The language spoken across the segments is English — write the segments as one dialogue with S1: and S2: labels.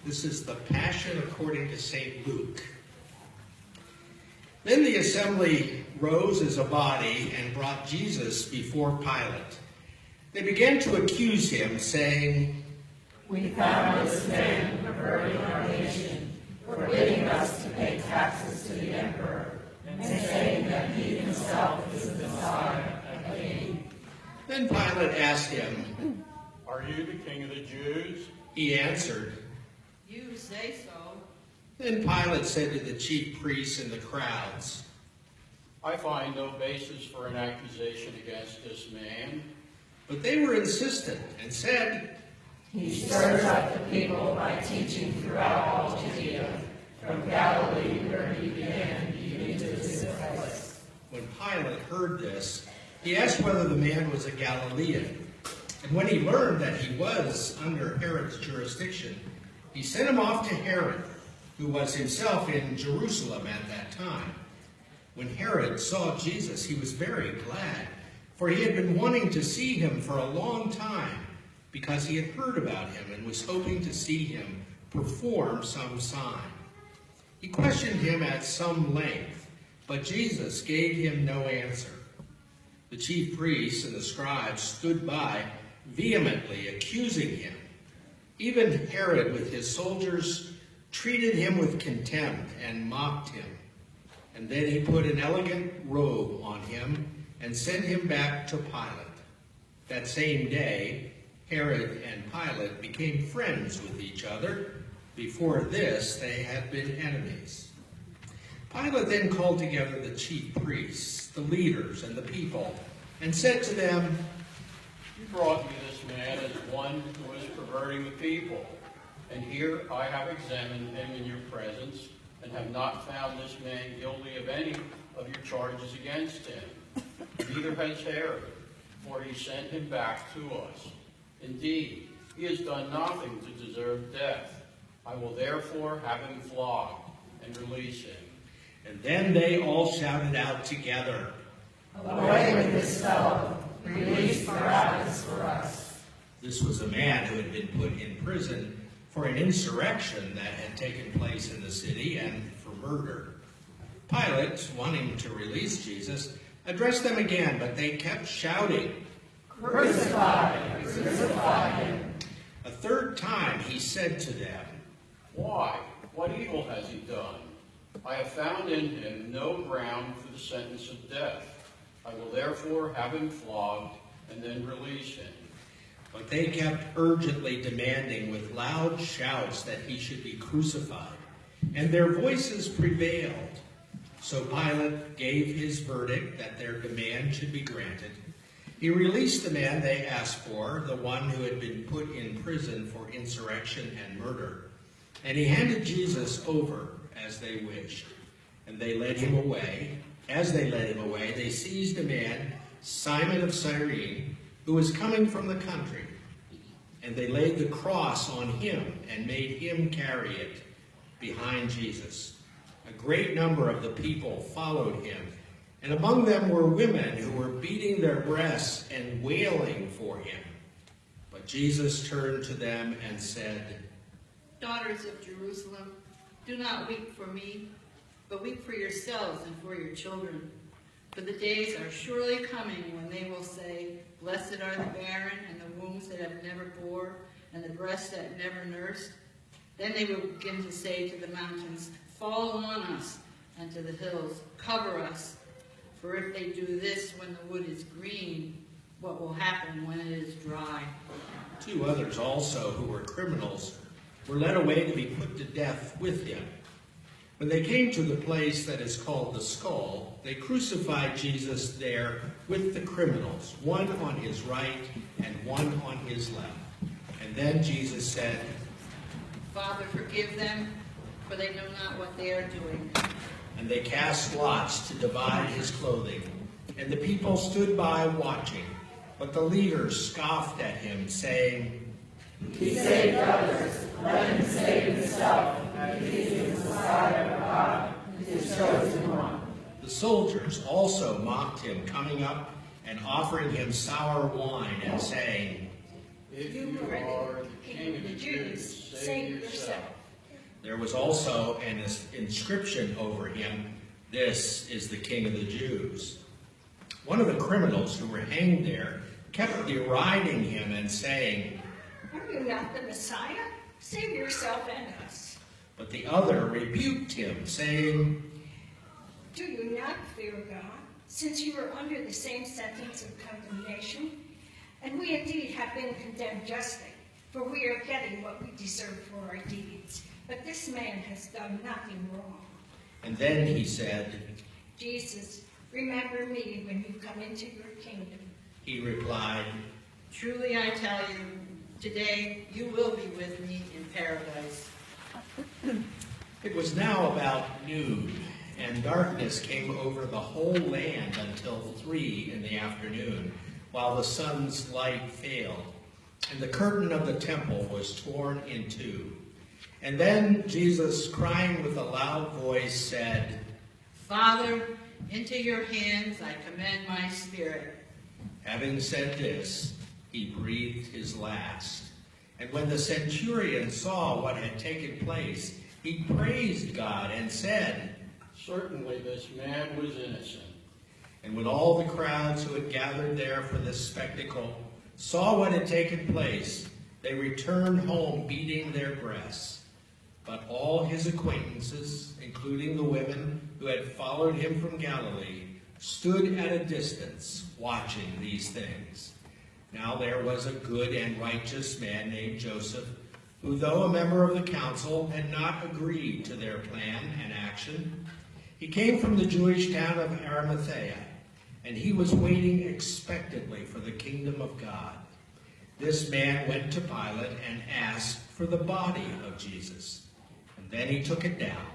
S1: This is the Passion according to St. Luke. Then the assembly rose as a body and brought Jesus before Pilate. They began to accuse him, saying,
S2: "We found this man perverting our nation, forbidding us to pay taxes to the emperor, and saying that he himself is the Messiah, a king."
S1: Then Pilate asked him,
S3: "Are you the king of the Jews?"
S1: He answered.
S4: "You say so."
S1: Then Pilate said to the chief priests and the crowds,
S3: "I find no basis for an accusation against this man."
S1: But they were insistent and said,
S2: "He stirs up the people by teaching throughout all Judea, from Galilee where he began, even to this place."
S1: When Pilate heard this, he asked whether the man was a Galilean. And when he learned that he was under Herod's jurisdiction, he sent him off to Herod, who was himself in Jerusalem at that time. When Herod saw Jesus, he was very glad, for he had been wanting to see him for a long time, because he had heard about him and was hoping to see him perform some sign. He questioned him at some length, but Jesus gave him no answer. The chief priests and the scribes stood by, vehemently accusing him. Even Herod, with his soldiers, treated him with contempt and mocked him. And then he put an elegant robe on him and sent him back to Pilate. That same day, Herod and Pilate became friends with each other. Before this, they had been enemies. Pilate then called together the chief priests, the leaders, and the people, and said to them,
S3: "You brought me this man as one who is perverting the people. And here I have examined him in your presence, and have not found this man guilty of any of your charges against him. Neither has Herod, for he sent him back to us. Indeed, he has done nothing to deserve death. I will therefore have him flogged and release him."
S1: and then they all shouted out together,
S2: "Away with this fellow! Release Barabbas for us!"
S1: This was a man who had been put in prison for an insurrection that had taken place in the city and for murder. Pilate, wanting to release Jesus, addressed them again, but they kept shouting.
S2: "Crucify! Crucify him!"
S1: A third time he said to them,
S3: "Why? What evil has he done? I have found in him no ground for the sentence of death. I will therefore have him flogged and then release him."
S1: But they kept urgently demanding with loud shouts that he should be crucified, and their voices prevailed. So Pilate gave his verdict that their demand should be granted. He released the man they asked for, the one who had been put in prison for insurrection and murder, and he handed Jesus over as they wished, and they led him away. As they led him away, they seized a man, Simon of Cyrene, who was coming from the country, and they laid the cross on him and made him carry it behind Jesus. A great number of the people followed him, and among them were women who were beating their breasts and wailing for him. But Jesus turned to them and said,
S4: "Daughters of Jerusalem, do not weep for me, but weep for yourselves and for your children. For the days are surely coming when they will say, 'Blessed are the barren and the wombs that have never bore and the breasts that never nursed.' Then they will begin to say to the mountains, 'Fall on us,' and to the hills, 'Cover us.' For if they do this when the wood is green, what will happen when it is dry?"
S1: 2 others also, who were criminals, were led away to be put to death with him. When they came to the place that is called the Skull, they crucified Jesus there with the criminals, one on his right and one on his left. And then Jesus said,
S4: "Father, forgive them, for they know not what they are doing."
S1: and they cast lots to divide his clothing. And the people stood by watching, but the leaders scoffed at him, saying,
S2: "He saved others, let him save himself, if he is the Messiah of God, his chosen one."
S1: The soldiers also mocked him, coming up and offering him sour wine and saying,
S3: "If you are the king of the Jews,
S2: Save yourself.
S1: There was also an inscription over him, "This is the King of the Jews." One of the criminals who were hanged there kept deriding him and saying,
S2: Are you not the Messiah? Save yourself and us.
S1: but the other rebuked him, saying,
S2: Do you not fear God, since you are under the same sentence of condemnation? And we indeed have been condemned justly, for we are getting what we deserve for our deeds. But this man has done nothing wrong.
S1: And then he said,
S2: Jesus, remember me when you come into your kingdom.
S1: he replied,
S4: Truly I tell you, today you will be with me in paradise.
S1: It was now about noon, and darkness came over the whole land until 3 in the afternoon, while the sun's light failed, and the curtain of the temple was torn in two. And then Jesus, crying with a loud voice, said,
S4: Father, into your hands I commend my spirit.
S1: Having said this, he breathed his last. And when the centurion saw what had taken place, he praised God and said,
S3: Certainly this man was innocent.
S1: And when all the crowds who had gathered there for this spectacle saw what had taken place, they returned home beating their breasts. But all his acquaintances, including the women who had followed him from Galilee, stood at a distance watching these things. Now there was a good and righteous man named Joseph, who, though a member of the council, had not agreed to their plan and action. He came from the Jewish town of Arimathea, and he was waiting expectantly for the kingdom of God. This man went to Pilate and asked for the body of Jesus. And then he took it down,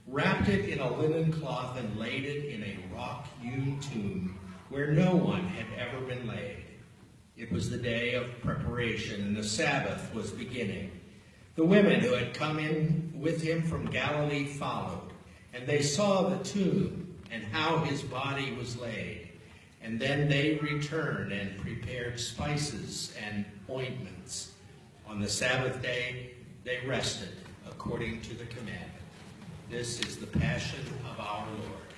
S1: wrapped it in a linen cloth, and laid it in a rock-hewn tomb where no one had ever been laid. It was the day of preparation, and the Sabbath was beginning. The women who had come in with him from Galilee followed, and they saw the tomb and how his body was laid. And then they returned and prepared spices and ointments. On the Sabbath day, they rested according to the commandment. This is the passion of our Lord.